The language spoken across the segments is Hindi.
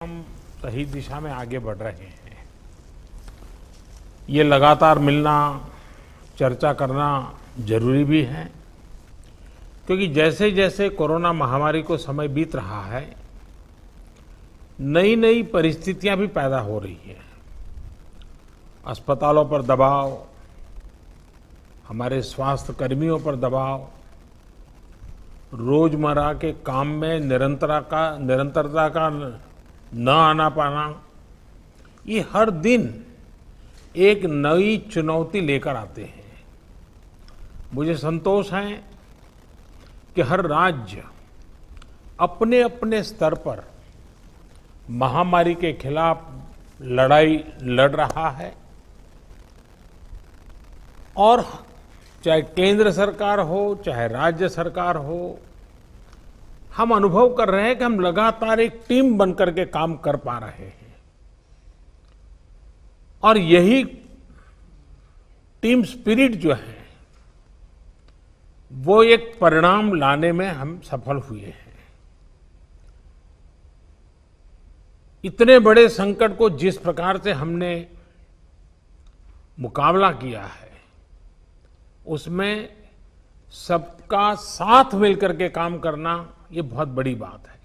हम सही दिशा में आगे बढ़ रहे हैं। ये लगातार मिलना, चर्चा करना जरूरी भी है, क्योंकि जैसे जैसे कोरोना महामारी को समय बीत रहा है, नई नई परिस्थितियां भी पैदा हो रही हैं। अस्पतालों पर दबाव, हमारे स्वास्थ्य कर्मियों पर दबाव, रोजमर्रा के काम में निरंतरता का न आना पाना, ये हर दिन एक नई चुनौती लेकर आते हैं। मुझे संतोष है कि हर राज्य अपने अपने स्तर पर महामारी के खिलाफ लड़ाई लड़ रहा है, और चाहे केंद्र सरकार हो चाहे राज्य सरकार हो, हम अनुभव कर रहे हैं कि हम लगातार एक टीम बनकर के काम कर पा रहे हैं। और यही टीम स्पिरिट जो है, वो एक परिणाम लाने में हम सफल हुए हैं। इतने बड़े संकट को जिस प्रकार से हमने मुकाबला किया है, उसमें सबका साथ मिलकर के काम करना, ये बहुत बड़ी बात है।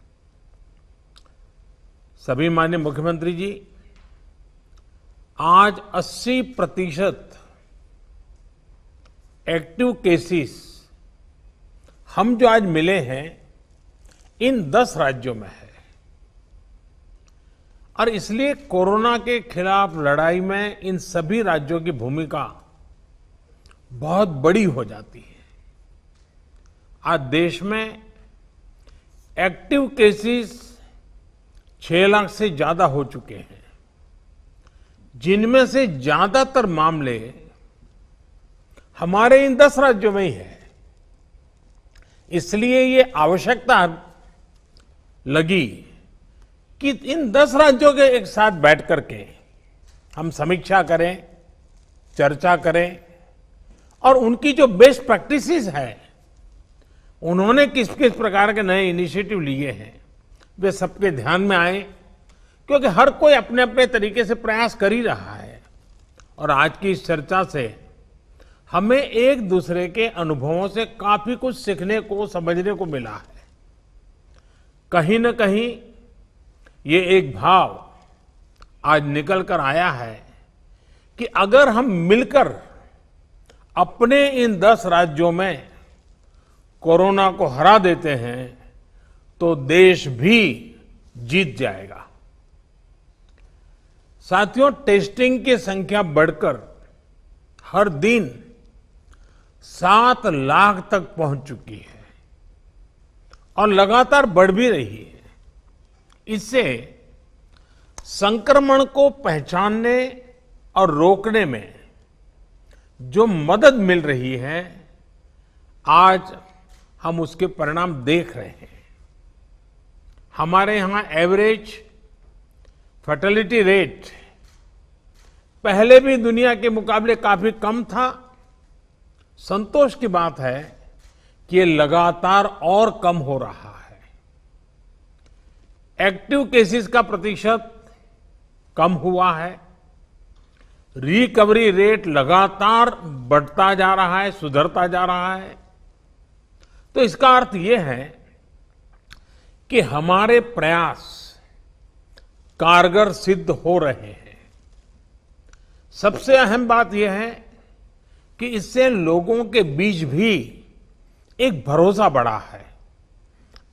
सभी माननीय मुख्यमंत्री जी, आज 80% एक्टिव केसेस हम जो आज मिले हैं, इन 10 राज्यों में है। और इसलिए कोरोना के खिलाफ लड़ाई में इन सभी राज्यों की भूमिका बहुत बड़ी हो जाती है। आज देश में एक्टिव केसेस 6 लाख से ज्यादा हो चुके हैं, जिनमें से ज्यादातर मामले हमारे इन 10 राज्यों में ही है। इसलिए ये आवश्यकता लगी कि इन 10 राज्यों के एक साथ बैठ करके हम समीक्षा करें, चर्चा करें, और उनकी जो बेस्ट प्रैक्टिसेस है, उन्होंने किस किस प्रकार के नए इनिशिएटिव लिए हैं, वे सबके ध्यान में आए। क्योंकि हर कोई अपने अपने तरीके से प्रयास कर ही रहा है, और आज की इस चर्चा से हमें एक दूसरे के अनुभवों से काफी कुछ सीखने को, समझने को मिला है। कहीं न कहीं ये एक भाव आज निकल कर आया है कि अगर हम मिलकर अपने इन 10 राज्यों में कोरोना को हरा देते हैं, तो देश भी जीत जाएगा। साथियों, टेस्टिंग की संख्या बढ़कर हर दिन 7 लाख तक पहुंच चुकी है, और लगातार बढ़ भी रही है। इससे संक्रमण को पहचानने और रोकने में जो मदद मिल रही है, आज हम उसके परिणाम देख रहे हैं। हमारे यहां एवरेज फर्टिलिटी रेट पहले भी दुनिया के मुकाबले काफी कम था। संतोष की बात है कि ये लगातार और कम हो रहा है। एक्टिव केसेस का प्रतिशत कम हुआ है। रिकवरी रेट लगातार बढ़ता जा रहा है, सुधरता जा रहा है। तो इसका अर्थ यह है कि हमारे प्रयास कारगर सिद्ध हो रहे हैं। सबसे अहम बात यह है कि इससे लोगों के बीच भी एक भरोसा बढ़ा है,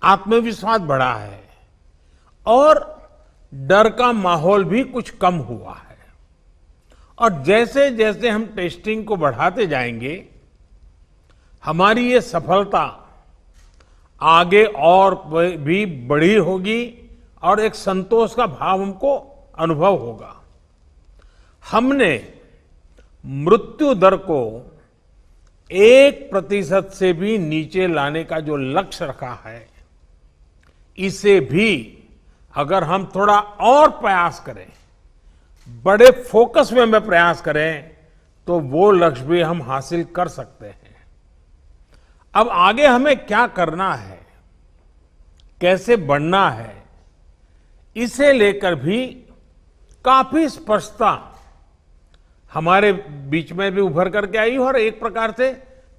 आत्मविश्वास बढ़ा है, और डर का माहौल भी कुछ कम हुआ है। और जैसे जैसे हम टेस्टिंग को बढ़ाते जाएंगे, हमारी ये सफलता आगे और भी बड़ी होगी, और एक संतोष का भाव हमको अनुभव होगा। हमने मृत्यु दर को 1% से भी नीचे लाने का जो लक्ष्य रखा है, इसे भी अगर हम थोड़ा और प्रयास करें, बड़े फोकस में प्रयास करें, तो वो लक्ष्य भी हम हासिल कर सकते हैं। अब आगे हमें क्या करना है, कैसे बढ़ना है, इसे लेकर भी काफी स्पष्टता हमारे बीच में भी उभर करके आई और एक प्रकार से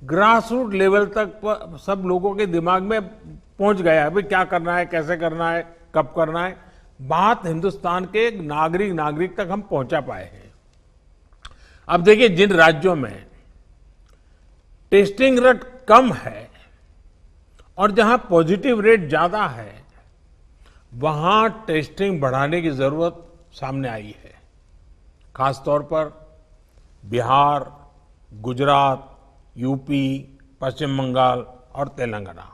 ग्रास रूट लेवल तक सब लोगों के दिमाग में पहुंच गया है भाई क्या करना है, कैसे करना है, कब करना है। बात हिंदुस्तान के नागरिक तक हम पहुंचा पाए हैं। अब देखिए, जिन राज्यों में टेस्टिंग रेट कम है और जहां पॉजिटिव रेट ज्यादा है, वहां टेस्टिंग बढ़ाने की जरूरत सामने आई है। खासतौर पर बिहार, गुजरात, यूपी, पश्चिम बंगाल और तेलंगाना,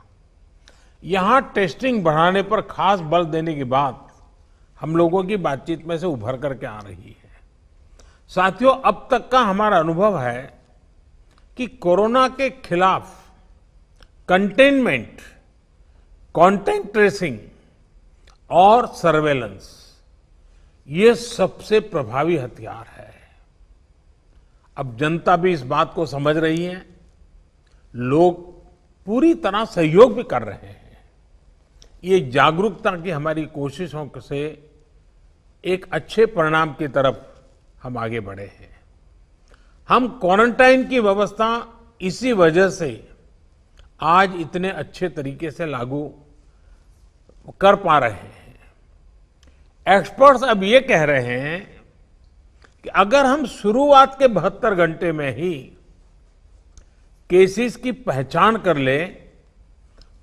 यहां टेस्टिंग बढ़ाने पर खास बल देने की बात हम लोगों की बातचीत में से उभर करके आ रही है। साथियों, अब तक का हमारा अनुभव है कि कोरोना के खिलाफ कंटेनमेंट, कॉन्टैक्ट ट्रेसिंग और सर्वेलेंस, ये सबसे प्रभावी हथियार है। अब जनता भी इस बात को समझ रही है, लोग पूरी तरह सहयोग भी कर रहे हैं। ये जागरूकता की हमारी कोशिशों से एक अच्छे परिणाम की तरफ हम आगे बढ़े हैं। हम क्वारंटाइन की व्यवस्था इसी वजह से आज इतने अच्छे तरीके से लागू कर पा रहे हैं। एक्सपर्ट्स अब ये कह रहे हैं कि अगर हम शुरुआत के 72 घंटे में ही केसेस की पहचान कर ले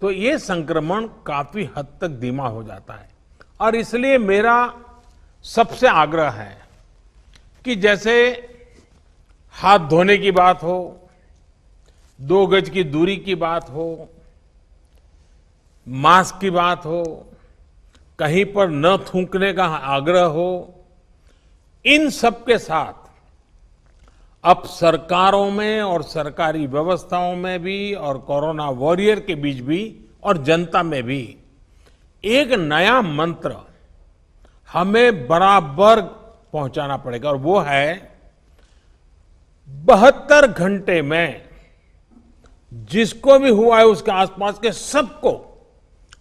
तो ये संक्रमण काफी हद तक धीमा हो जाता है। और इसलिए मेरा सबसे आग्रह है कि जैसे हाथ धोने की बात हो, 2 गज की दूरी की बात हो, मास्क की बात हो, कहीं पर न थूकने का आग्रह हो, इन सब के साथ अब सरकारों में और सरकारी व्यवस्थाओं में भी और कोरोना वॉरियर के बीच भी और जनता में भी एक नया मंत्र हमें बराबर पहुंचाना पड़ेगा और वो है 72 घंटे में जिसको भी हुआ है उसके आसपास के सबको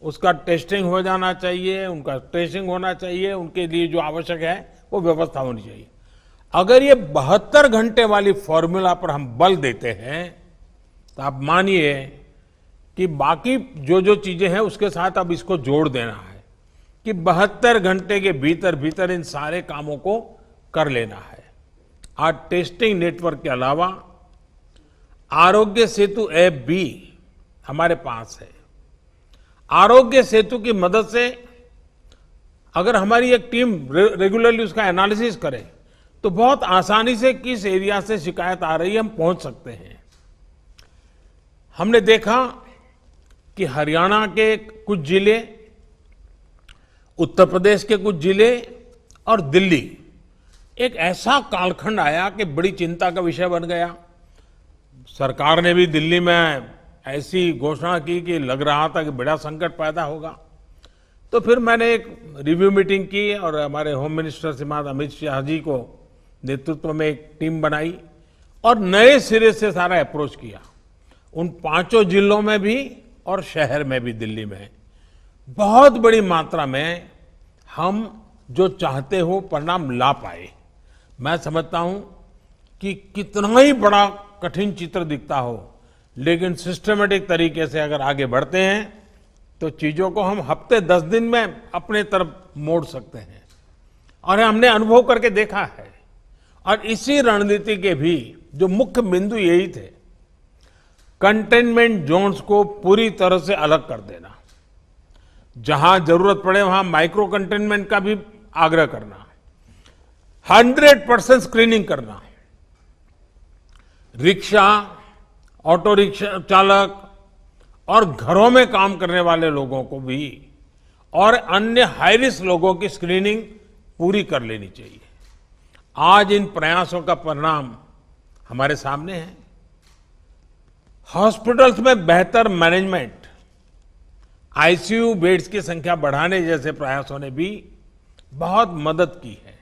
उसका टेस्टिंग हो जाना चाहिए, उनका ट्रेसिंग होना चाहिए, उनके लिए जो आवश्यक है वो व्यवस्था होनी चाहिए। अगर ये 72 घंटे वाली फॉर्मूला पर हम बल देते हैं तो आप मानिए कि बाकी जो जो चीजें हैं उसके साथ अब इसको जोड़ देना है कि 72 घंटे के भीतर भीतर इन सारे कामों को कर लेना है। आज टेस्टिंग नेटवर्क के अलावा आरोग्य सेतु ऐप भी हमारे पास है। आरोग्य सेतु की मदद से अगर हमारी एक टीम रेगुलरली उसका एनालिसिस करे तो बहुत आसानी से किस एरिया से शिकायत आ रही है हम पहुंच सकते हैं। हमने देखा कि हरियाणा के कुछ जिले, उत्तर प्रदेश के कुछ जिले और दिल्ली, एक ऐसा कालखंड आया कि बड़ी चिंता का विषय बन गया। सरकार ने भी दिल्ली में ऐसी घोषणा की कि लग रहा था कि बड़ा संकट पैदा होगा। तो फिर मैंने एक रिव्यू मीटिंग की और हमारे होम मिनिस्टर श्रीमान अमित शाह जी को नेतृत्व में एक टीम बनाई और नए सिरे से सारा अप्रोच किया। उन 5 जिलों में भी और शहर में भी, दिल्ली में बहुत बड़ी मात्रा में हम जो चाहते हो परिणाम ला पाए। मैं समझता हूं कि कितना ही बड़ा कठिन चित्र दिखता हो, लेकिन सिस्टमेटिक तरीके से अगर आगे बढ़ते हैं तो चीजों को हम हफ्ते 10 दिन में अपने तरफ मोड़ सकते हैं। और हमने अनुभव करके देखा है। और इसी रणनीति के भी जो मुख्य बिंदु यही थे, कंटेनमेंट जोन्स को पूरी तरह से अलग कर देना, जहां जरूरत पड़े वहां माइक्रो कंटेनमेंट का भी आग्रह करना, 100% स्क्रीनिंग करना, रिक्शा, ऑटो रिक्शा चालक और घरों में काम करने वाले लोगों को भी और अन्य हाई रिस्क लोगों की स्क्रीनिंग पूरी कर लेनी चाहिए। आज इन प्रयासों का परिणाम हमारे सामने है। हॉस्पिटल्स में बेहतर मैनेजमेंट, आईसीयू बेड्स की संख्या बढ़ाने जैसे प्रयासों ने भी बहुत मदद की है।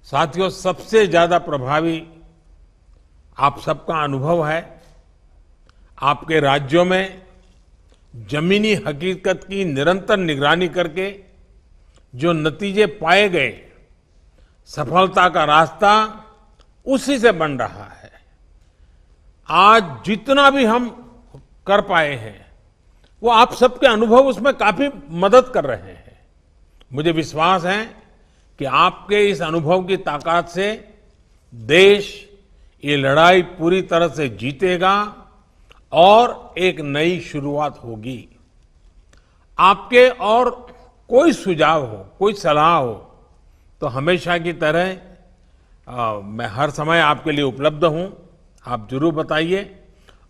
साथियों, सबसे ज्यादा प्रभावी आप सबका अनुभव है। आपके राज्यों में जमीनी हकीकत की निरंतर निगरानी करके जो नतीजे पाए गए, सफलता का रास्ता उसी से बन रहा है। आज जितना भी हम कर पाए हैं, वो आप सबके अनुभव उसमें काफी मदद कर रहे हैं। मुझे विश्वास है कि आपके इस अनुभव की ताकत से देश ये लड़ाई पूरी तरह से जीतेगा और एक नई शुरुआत होगी। आपके और कोई सुझाव हो, कोई सलाह हो, तो हमेशा की तरह मैं हर समय आपके लिए उपलब्ध हूं। आप जरूर बताइए।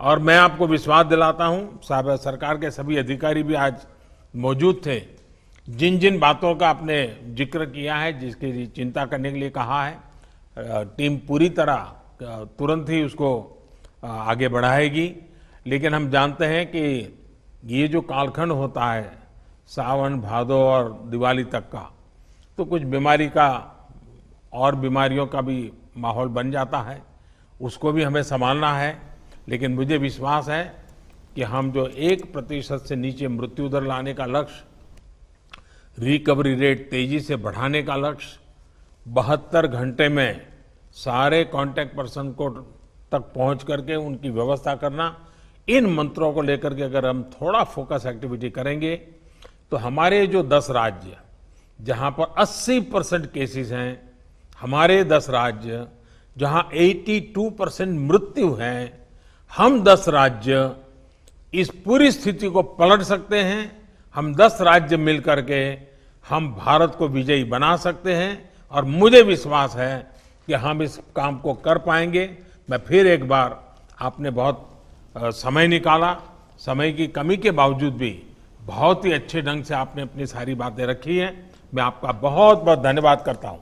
और मैं आपको विश्वास दिलाता हूं, सरकार के सभी अधिकारी भी आज मौजूद थे। जिन जिन बातों का आपने जिक्र किया है, जिसकी चिंता करने के लिए कहा है, टीम पूरी तरह तुरंत ही उसको आगे बढ़ाएगी। लेकिन हम जानते हैं कि ये जो कालखंड होता है, सावन, भादो और दिवाली तक का, तो कुछ बीमारी का और बीमारियों का भी माहौल बन जाता है, उसको भी हमें संभालना है। लेकिन मुझे विश्वास है कि हम जो 1% से नीचे मृत्यु दर लाने का लक्ष्य, रिकवरी रेट तेजी से बढ़ाने का लक्ष्य, 72 घंटे में सारे कांटेक्ट पर्सन को तक पहुंच करके उनकी व्यवस्था करना, इन मंत्रों को लेकर के अगर हम थोड़ा फोकस एक्टिविटी करेंगे तो हमारे जो 10 राज्य जहां पर 80% केसेस हैं, हमारे 10 राज्य जहां 82% मृत्यु हैं, हम 10 राज्य इस पूरी स्थिति को पलट सकते हैं। हम 10 राज्य मिलकर के हम भारत को विजयी बना सकते हैं और मुझे विश्वास है कि हम इस काम को कर पाएंगे। मैं फिर एक बार, आपने बहुत समय निकाला, समय की कमी के बावजूद भी बहुत ही अच्छे ढंग से आपने अपनी सारी बातें रखी हैं। मैं आपका बहुत बहुत धन्यवाद करता हूं।